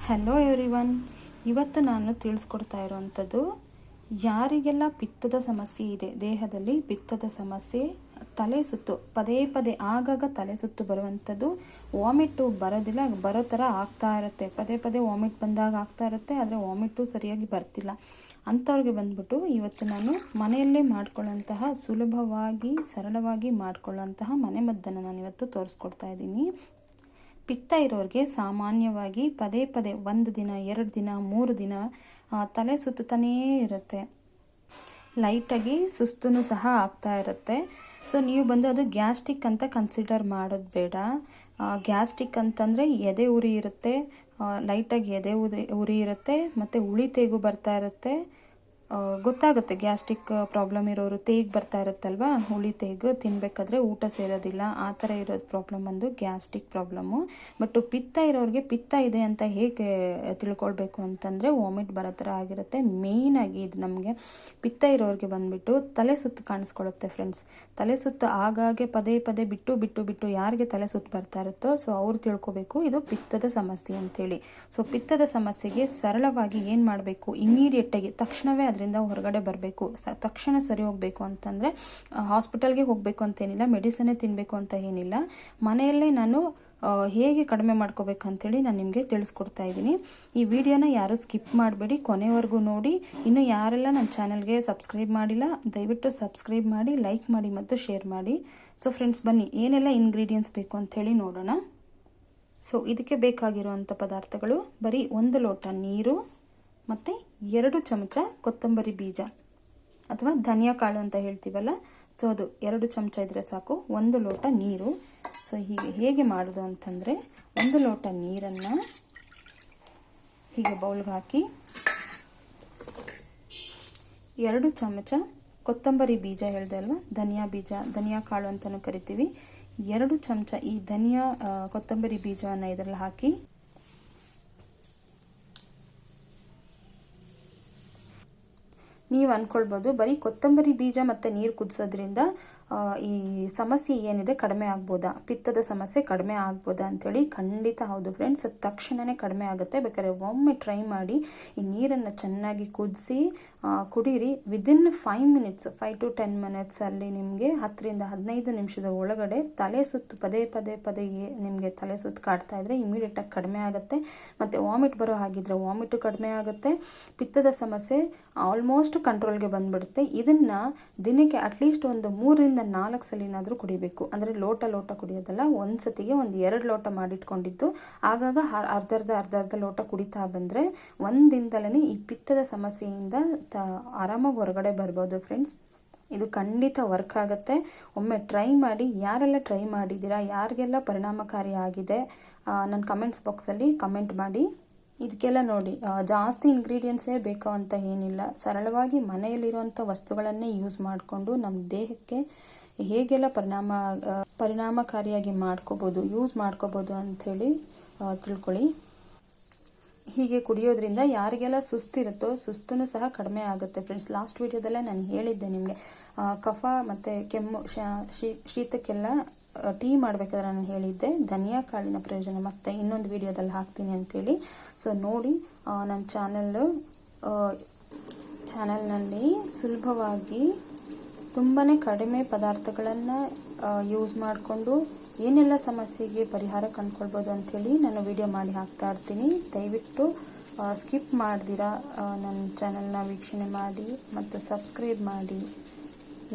Hello everyone. ಇವತ್ತು ನಾನು ತಿಳಿಸ್ಕೊಡ್ತಾ ಇರೋವಂಥದ್ದು ಯಾರಿಗೆಲ್ಲ ಪಿತ್ತದ ಸಮಸ್ಯೆ ಇದೆ, ದೇಹದಲ್ಲಿ ಪಿತ್ತದ ಸಮಸ್ಯೆ, ತಲೆ ಸುತ್ತು ಪದೇ ಪದೇ ಆಗಾಗ ತಲೆ ಸುತ್ತು ಬರುವಂಥದ್ದು, ವಾಮಿಟ್ಟು ಬರೋ ಥರ ಆಗ್ತಾ ಇರುತ್ತೆ. ಪದೇ ಪದೇ ವಾಮಿಟ್ ಬಂದಾಗ ಆಗ್ತಾ ಇರುತ್ತೆ, ಆದರೆ ವಾಮಿಟ್ಟು ಸರಿಯಾಗಿ ಬರ್ತಿಲ್ಲ ಅಂಥವ್ರಿಗೆ ಬಂದ್ಬಿಟ್ಟು ಇವತ್ತು ನಾನು ಮನೆಯಲ್ಲೇ ಮಾಡ್ಕೊಳ್ಳೋಂತಹ ಸುಲಭವಾಗಿ ಸರಳವಾಗಿ ಮಾಡ್ಕೊಳ್ಳೋಂತಹ ಮನೆಮದ್ದನ್ನು ನಾನು ಇವತ್ತು ತೋರಿಸ್ಕೊಡ್ತಾ ಇದ್ದೀನಿ. ಪಿತ್ತ ಇರೋರಿಗೆ ಸಾಮಾನ್ಯವಾಗಿ ಪದೇ ಪದೇ 1 ದಿನ 2 ದಿನ 3 ದಿನ ತಲೆ ಸುತ್ತಾನೇ ಇರುತ್ತೆ. ಲೈಟಾಗಿ ಸುಸ್ತೂ ಸಹ ಆಗ್ತಾ ಇರುತ್ತೆ. ಸೊ ನೀವು ಬಂದು ಅದು ಗ್ಯಾಸ್ಟ್ರಿಕ್ ಅಂತ ಕನ್ಸಿಡರ್ ಮಾಡೋದು ಬೇಡ. ಗ್ಯಾಸ್ಟ್ರಿಕ್ ಅಂತಂದರೆ ಎದೆ ಉರಿ ಇರುತ್ತೆ, ಲೈಟಾಗಿ ಎದೆ ಉರಿ ಇರುತ್ತೆ, ಮತ್ತು ಉಳಿ ತೇಗು ಬರ್ತಾ ಇರುತ್ತೆ. ಗೊತ್ತಾಗುತ್ತೆ ಗ್ಯಾಸ್ಟ್ರಿಕ್ ಪ್ರಾಬ್ಲಮ್ ಇರೋರು ತೇಗ್ ಬರ್ತಾ ಇರುತ್ತಲ್ವ, ಹುಳಿ ತೇಗು ತಿನ್ನಬೇಕಾದ್ರೆ ಊಟ ಸೇರೋದಿಲ್ಲ, ಆ ಥರ ಇರೋದು ಪ್ರಾಬ್ಲಮ್ ಒಂದು ಗ್ಯಾಸ್ಟ್ರಿಕ್ ಪ್ರಾಬ್ಲಮ್ಮು. ಬಟ್ ಪಿತ್ತ ಇರೋರಿಗೆ ಪಿತ್ತ ಇದೆ ಅಂತ ಹೇಗೆ ತಿಳ್ಕೊಳ್ಬೇಕು ಅಂತಂದರೆ ವಾಮಿಟ್ ಬರೋ ಥರ ಆಗಿರುತ್ತೆ. ಮೇಯ್ನಾಗಿ ಇದು ನಮಗೆ ಪಿತ್ತ ಇರೋರಿಗೆ ಬಂದುಬಿಟ್ಟು ತಲೆ ಸುತ್ತು ಕಾಣಿಸ್ಕೊಳ್ಳುತ್ತೆ ಫ್ರೆಂಡ್ಸ್. ತಲೆ ಸುತ್ತು ಆಗಾಗ್ಗೆ ಪದೇ ಪದೇ ಬಿಟ್ಟು ಯಾರಿಗೆ ತಲೆ ಸುತ್ತು ಬರ್ತಾ ಇರುತ್ತೋ ಸೊ ಅವ್ರು ತಿಳ್ಕೊಬೇಕು ಇದು ಪಿತ್ತದ ಸಮಸ್ಯೆ ಅಂತೇಳಿ. ಸೊ ಪಿತ್ತದ ಸಮಸ್ಯೆಗೆ ಸರಳವಾಗಿ ಏನು ಮಾಡಬೇಕು, ಇಮಿಡಿಯೇಟಾಗಿ ತಕ್ಷಣವೇ ಅದರಿಂದ ಹೊರಗಡೆ ಬರಬೇಕು, ತಕ್ಷಣ ಸರಿ ಹೋಗಬೇಕು ಅಂತಂದರೆ ಹಾಸ್ಪಿಟಲ್ಗೆ ಹೋಗಬೇಕು ಅಂತೇನಿಲ್ಲ, ಮೆಡಿಸನ್ನೇ ತಿನ್ನಬೇಕು ಅಂತ ಏನಿಲ್ಲ. ಮನೆಯಲ್ಲೇ ನಾನು ಹೇಗೆ ಕಡಿಮೆ ಮಾಡ್ಕೋಬೇಕು ಅಂತೇಳಿ ನಾನು ನಿಮಗೆ ತಿಳಿಸ್ಕೊಡ್ತಾ ಇದ್ದೀನಿ. ಈ ವಿಡಿಯೋನ ಯಾರು ಸ್ಕಿಪ್ ಮಾಡಬೇಡಿ, ಕೊನೆವರೆಗೂ ನೋಡಿ. ಇನ್ನು ಯಾರೆಲ್ಲ ನನ್ನ ಚಾನಲ್ಗೆ ಸಬ್ಸ್ಕ್ರೈಬ್ ಮಾಡಿಲ್ಲ ದಯವಿಟ್ಟು ಸಬ್ಸ್ಕ್ರೈಬ್ ಮಾಡಿ, ಲೈಕ್ ಮಾಡಿ ಮತ್ತು ಶೇರ್ ಮಾಡಿ. ಸೊ ಫ್ರೆಂಡ್ಸ್ ಬನ್ನಿ ಏನೆಲ್ಲ ಇಂಗ್ರೀಡಿಯೆಂಟ್ಸ್ ಬೇಕು ಅಂಥೇಳಿ ನೋಡೋಣ. ಸೊ ಇದಕ್ಕೆ ಬೇಕಾಗಿರುವಂಥ ಪದಾರ್ಥಗಳು ಬರೀ 1 ಲೋಟ ನೀರು ಮತ್ತು 2 ಚಮಚ ಕೊತ್ತಂಬರಿ ಬೀಜ ಅಥವಾ ಧನಿಯಾ ಕಾಳು ಅಂತ ಹೇಳ್ತೀವಲ್ಲ, ಸೊ ಅದು 2 ಚಮಚ ಇದ್ರೆ ಸಾಕು. 1 ಲೋಟ ನೀರು. ಸೊ ಹೇಗೆ ಮಾಡೋದು ಅಂತಂದರೆ 1 ಲೋಟ ನೀರನ್ನು ಹೀಗೆ ಬೌಲ್ಗೆ ಹಾಕಿ 2 ಚಮಚ ಕೊತ್ತಂಬರಿ ಬೀಜ ಹೇಳಿದೆ ಅಲ್ವಾ, ಧನಿಯಾ ಕಾಳು ಅಂತಲೂ ಕರಿತೀವಿ, 2 ಚಮಚ ಈ ಕೊತ್ತಂಬರಿ ಬೀಜವನ್ನು ಇದರಲ್ಲಿ ಹಾಕಿ ನೀವು ಅಂದ್ಕೊಳ್ಬೋದು ಬರೀ ಕೊತ್ತಂಬರಿ ಬೀಜ ಮತ್ತು ನೀರು ಕುದಿಸೋದ್ರಿಂದ ಈ ಸಮಸ್ಯೆ ಏನಿದೆ ಕಡಿಮೆ ಆಗ್ಬೋದಾ, ಪಿತ್ತದ ಸಮಸ್ಯೆ ಕಡಿಮೆ ಆಗ್ಬೋದಾ ಅಂಥೇಳಿ. ಖಂಡಿತ ಹೌದು ಫ್ರೆಂಡ್ಸ್, ತಕ್ಷಣವೇ ಕಡಿಮೆ ಆಗುತ್ತೆ. ಬೇಕಾದ್ರೆ ಒಮ್ಮೆ ಟ್ರೈ ಮಾಡಿ. ಈ ನೀರನ್ನು ಚೆನ್ನಾಗಿ ಕುದಿಸಿ ಕುಡೀರಿ. ವಿದಿನ್ 5 ಮಿನಿಟ್ಸ್ 5 to 10 ಮಿನಿಟ್ಸಲ್ಲಿ ನಿಮಗೆ 10 ರಿಂದ 15 ನಿಮಿಷದ ಒಳಗಡೆ ತಲೆ ಸುತ್ತು ಪದೇ ನಿಮಗೆ ತಲೆ ಸುತ್ತು ಕಾಡ್ತಾ ಇದ್ರೆ ಇಮಿಡಿಯೇಟಾಗಿ ಕಡಿಮೆ ಆಗುತ್ತೆ. ಮತ್ತು ವಾಮಿಟ್ ಬರೋ ಹಾಗಿದ್ರೆ ವಾಮಿಟು ಕಡಿಮೆ ಆಗುತ್ತೆ. ಪಿತ್ತದ ಸಮಸ್ಯೆ ಆಲ್ಮೋಸ್ಟ್ ಕಂಟ್ರೋಲ್ಗೆ ಬಂದ್ಬಿಡುತ್ತೆ. ಇದನ್ನು ದಿನಕ್ಕೆ ಅಟ್ಲೀಸ್ಟ್ ಒಂದು 3 ರಿಂದ 4 ಸಲಿನಾದರೂ ಕುಡಿಬೇಕು. ಅಂದರೆ ಲೋಟ ಕುಡಿಯೋದಲ್ಲ, ಒಂದು ಸತಿಗೆ 1-2 ಲೋಟ ಮಾಡಿಟ್ಕೊಂಡಿದ್ದು ಆಗಾಗ ಅರ್ಧ ಲೋಟ ಕುಡಿತಾ ಬಂದರೆ 1 ದಿನದಲ್ಲೇ ಈ ಪಿತ್ತದ ಸಮಸ್ಯೆಯಿಂದ ಆರಾಮಾಗಿ ಹೊರಗಡೆ ಬರ್ಬೋದು ಫ್ರೆಂಡ್ಸ್. ಇದು ಖಂಡಿತ ವರ್ಕ್ ಆಗುತ್ತೆ. ಒಮ್ಮೆ ಟ್ರೈ ಮಾಡಿ. ಯಾರೆಲ್ಲ ಟ್ರೈ ಮಾಡಿದ್ದೀರಾ, ಯಾರಿಗೆಲ್ಲ ಪರಿಣಾಮಕಾರಿ ಆಗಿದೆ ನನ್ನ ಕಮೆಂಟ್ಸ್ ಬಾಕ್ಸಲ್ಲಿ ಕಮೆಂಟ್ ಮಾಡಿ. ಇದಕ್ಕೆಲ್ಲ ನೋಡಿ ಜಾಸ್ತಿ ಇಂಗ್ರೀಡಿಯೆಂಟ್ಸೇ ಬೇಕು ಅಂತ ಏನಿಲ್ಲ. ಸರಳವಾಗಿ ಮನೆಯಲ್ಲಿರುವಂಥ ವಸ್ತುಗಳನ್ನೇ ಯೂಸ್ ಮಾಡಿಕೊಂಡು ನಮ್ಮ ದೇಹಕ್ಕೆ ಹೇಗೆಲ್ಲ ಪರಿಣಾಮಕಾರಿಯಾಗಿ ಯೂಸ್ ಮಾಡ್ಕೋಬೋದು ಅಂಥೇಳಿ ತಿಳ್ಕೊಳ್ಳಿ. ಹೀಗೆ ಕುಡಿಯೋದ್ರಿಂದ ಯಾರಿಗೆಲ್ಲ ಸುಸ್ತಿರುತ್ತೋ ಸುಸ್ತೂ ಸಹ ಕಡಿಮೆ ಆಗುತ್ತೆ ಫ್ರೆಂಡ್ಸ್. ಲಾಸ್ಟ್ ವಿಡಿಯೋದಲ್ಲೇ ನಾನು ಹೇಳಿದ್ದೆ ನಿಮಗೆ ಕಫ ಮತ್ತು ಕೆಮ್ಮು ಶೀತಕ್ಕೆಲ್ಲ ಟೀ ಮಾಡಬೇಕಾದ್ರೆ ನಾನು ಹೇಳಿದ್ದೆ ಧನಿಯಾ ಕಾಳಿನ ಪ್ರಯೋಜನ ಮತ್ತೆ ಇನ್ನೊಂದು ವಿಡಿಯೋದಲ್ಲಿ ಹಾಕ್ತೀನಿ ಅಂತೇಳಿ. ಸೊ ನೋಡಿ, ನನ್ನ ಚಾನಲ್ನಲ್ಲಿ ಸುಲಭವಾಗಿ ತುಂಬಾ ಕಡಿಮೆ ಪದಾರ್ಥಗಳನ್ನು ಯೂಸ್ ಮಾಡಿಕೊಂಡು ಏನೆಲ್ಲ ಸಮಸ್ಯೆಗೆ ಪರಿಹಾರ ಕಂಡುಕೊಳ್ಬೋದು ಅಂಥೇಳಿ ನಾನು ವಿಡಿಯೋ ಮಾಡಿ ಹಾಕ್ತಾ ಇರ್ತೀನಿ. ದಯವಿಟ್ಟು ಸ್ಕಿಪ್ ಮಾಡ್ದಿರಾ ನನ್ನ ಚಾನಲ್ನ ವೀಕ್ಷಣೆ ಮಾಡಿ ಮತ್ತು ಸಬ್ಸ್ಕ್ರೈಬ್ ಮಾಡಿ,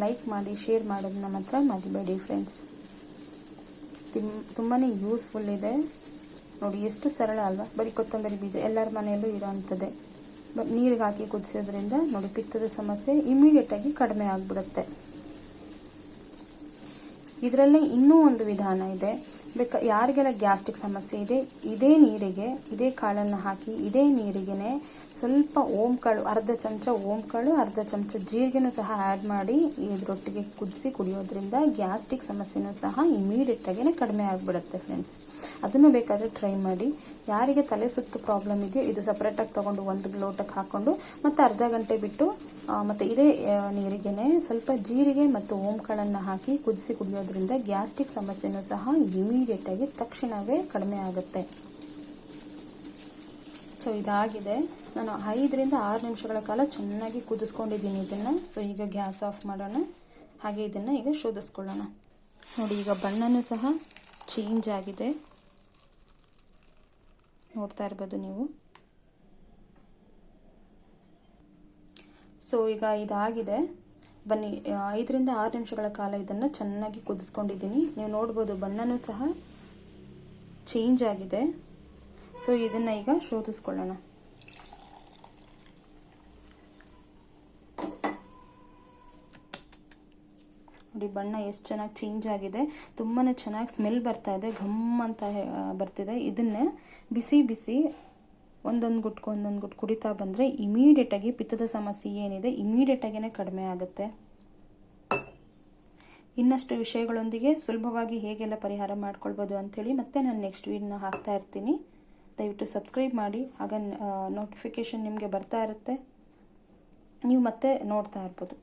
ಲೈಕ್ ಮಾಡಿ, ಶೇರ್ ಮಾಡೋದನ್ನ ಮಾತ್ರ ಮರಿಬೇಡಿ ಫ್ರೆಂಡ್ಸ್. ತುಂಬಾ ಯೂಸ್ಫುಲ್ ಇದೆ ನೋಡಿ. ಎಷ್ಟು ಸರಳ ಅಲ್ವಾ. ಬರೀ ಕೊತ್ತಂಬರಿ ಬೀಜ ಎಲ್ಲರ ಮನೆಯಲ್ಲೂ ಇರೋವಂಥದ್ದೇ. ನೀರಿಗೆ ಹಾಕಿ ಕುದಿಸೋದ್ರಿಂದ ನೋಡಿ ಪಿತ್ತದ ಸಮಸ್ಯೆ ಇಮಿಡಿಯೇಟಾಗಿ ಕಡಿಮೆ ಆಗಿಬಿಡುತ್ತೆ. ಇದರಲ್ಲೇ ಇನ್ನೂ ಒಂದು ವಿಧಾನ ಇದೆ. ಯಾರಿಗೆಲ್ಲ ಗ್ಯಾಸ್ಟ್ರಿಕ್ ಸಮಸ್ಯೆ ಇದೆ, ಇದೇ ಕಾಳನ್ನು ಹಾಕಿ ಇದೇ ನೀರಿಗೆನೆ ಸ್ವಲ್ಪ ಓಂಕಾಳು, ಅರ್ಧ ಚಮಚ ಓಂಕಾಳು, ಅರ್ಧ ಚಮಚ ಜೀರಿಗೆನೂ ಸಹ ಆ್ಯಡ್ ಮಾಡಿ ಇದರೊಟ್ಟಿಗೆ ಕುದಿಸಿ ಕುಡಿಯೋದ್ರಿಂದ ಗ್ಯಾಸ್ಟ್ರಿಕ್ ಸಮಸ್ಯೆನೂ ಸಹ ಇಮಿಡಿಯೇಟಾಗಿಯೇ ಕಡಿಮೆ ಆಗಿಬಿಡುತ್ತೆ ಫ್ರೆಂಡ್ಸ್. ಅದನ್ನು ಬೇಕಾದರೆ ಟ್ರೈ ಮಾಡಿ. ಯಾರಿಗೆ ತಲೆ ಸುತ್ತು ಪ್ರಾಬ್ಲಮ್ ಇದೆಯೋ ಇದು ಸಪ್ರೇಟಾಗಿ ತೊಗೊಂಡು 1 ಲೋಟಕ್ಕೆ ಹಾಕ್ಕೊಂಡು ಮತ್ತು ಅರ್ಧ ಗಂಟೆ ಬಿಟ್ಟು ಮತ್ತು ಇದೇ ನೀರಿಗೆನೆ ಸ್ವಲ್ಪ ಜೀರಿಗೆ ಮತ್ತು ಓಂಕಾಳನ್ನು ಹಾಕಿ ಕುದಿಸಿ ಕುಡಿಯೋದ್ರಿಂದ ಗ್ಯಾಸ್ಟ್ರಿಕ್ ಸಮಸ್ಯೆನೂ ಸಹ ಇಮಿಡಿಯೇಟಾಗಿ ತಕ್ಷಣವೇ ಕಡಿಮೆ ಆಗುತ್ತೆ. ಸೊ ಇದಾಗಿದೆ. ನಾನು 5ರಿಂದ 6 ನಿಮಿಷಗಳ ಕಾಲ ಚೆನ್ನಾಗಿ ಕುದಿಸ್ಕೊಂಡಿದ್ದೀನಿ ಇದನ್ನು. ಸೊ ಈಗ ಗ್ಯಾಸ್ ಆಫ್ ಮಾಡೋಣ. ಹಾಗೆ ಇದನ್ನು ಈಗ ಶೋಧಿಸ್ಕೊಳ್ಳೋಣ. ನೋಡಿ, ಈಗ ಬಣ್ಣನೂ ಸಹ ಚೇಂಜ್ ಆಗಿದೆ, ನೋಡ್ತಾ ಇರ್ಬೋದು ನೀವು. ಸೊ ಈಗ ಇದಾಗಿದೆ. ಬನ್ನಿ, 5ರಿಂದ 6 ನಿಮಿಷಗಳ ಕಾಲ ಇದನ್ನು ಚೆನ್ನಾಗಿ ಕುದಿಸ್ಕೊಂಡಿದ್ದೀನಿ. ನೀವು ನೋಡ್ಬೋದು ಬಣ್ಣನೂ ಸಹ ಚೇಂಜ್ ಆಗಿದೆ. ಸೊ ಇದನ್ನು ಈಗ ಶೋಧಿಸ್ಕೊಳ್ಳೋಣ. ನೋಡಿ, ಬಣ್ಣ ಎಷ್ಟು ಚೆನ್ನಾಗಿ ಚೇಂಜ್ ಆಗಿದೆ. ತುಂಬಾ ಚೆನ್ನಾಗಿ ಸ್ಮೆಲ್ ಬರ್ತಾ ಇದೆ, ಘಮ್ ಅಂತ ಬರ್ತಿದೆ. ಇದನ್ನೇ ಬಿಸಿ ಬಿಸಿ ಒಂದೊಂದು ಗುಟ್ಟು ಕುಡಿತಾ ಬಂದರೆ ಇಮಿಡಿಯೇಟಾಗಿ ಪಿತ್ತದ ಸಮಸ್ಯೆ ಏನಿದೆ ಇಮಿಡಿಯೇಟಾಗಿಯೇ ಕಡಿಮೆ ಆಗುತ್ತೆ. ಇನ್ನಷ್ಟು ವಿಷಯಗಳೊಂದಿಗೆ ಸುಲಭವಾಗಿ ಹೇಗೆಲ್ಲ ಪರಿಹಾರ ಮಾಡ್ಕೊಳ್ಬೋದು ಅಂಥೇಳಿ ಮತ್ತೆ ನಾನು ನೆಕ್ಸ್ಟ್ ವೀಡಿಯೋನ ಹಾಕ್ತಾ ಇರ್ತೀನಿ. ದಯವಿಟ್ಟು ಸಬ್ಸ್ಕ್ರೈಬ್ ಮಾಡಿ, ಆಗ ನೋಟಿಫಿಕೇಷನ್ ನಿಮಗೆ ಬರ್ತಾ ಇರುತ್ತೆ, ನೀವು ಮತ್ತೆ ನೋಡ್ತಾ ಇರ್ಬೋದು.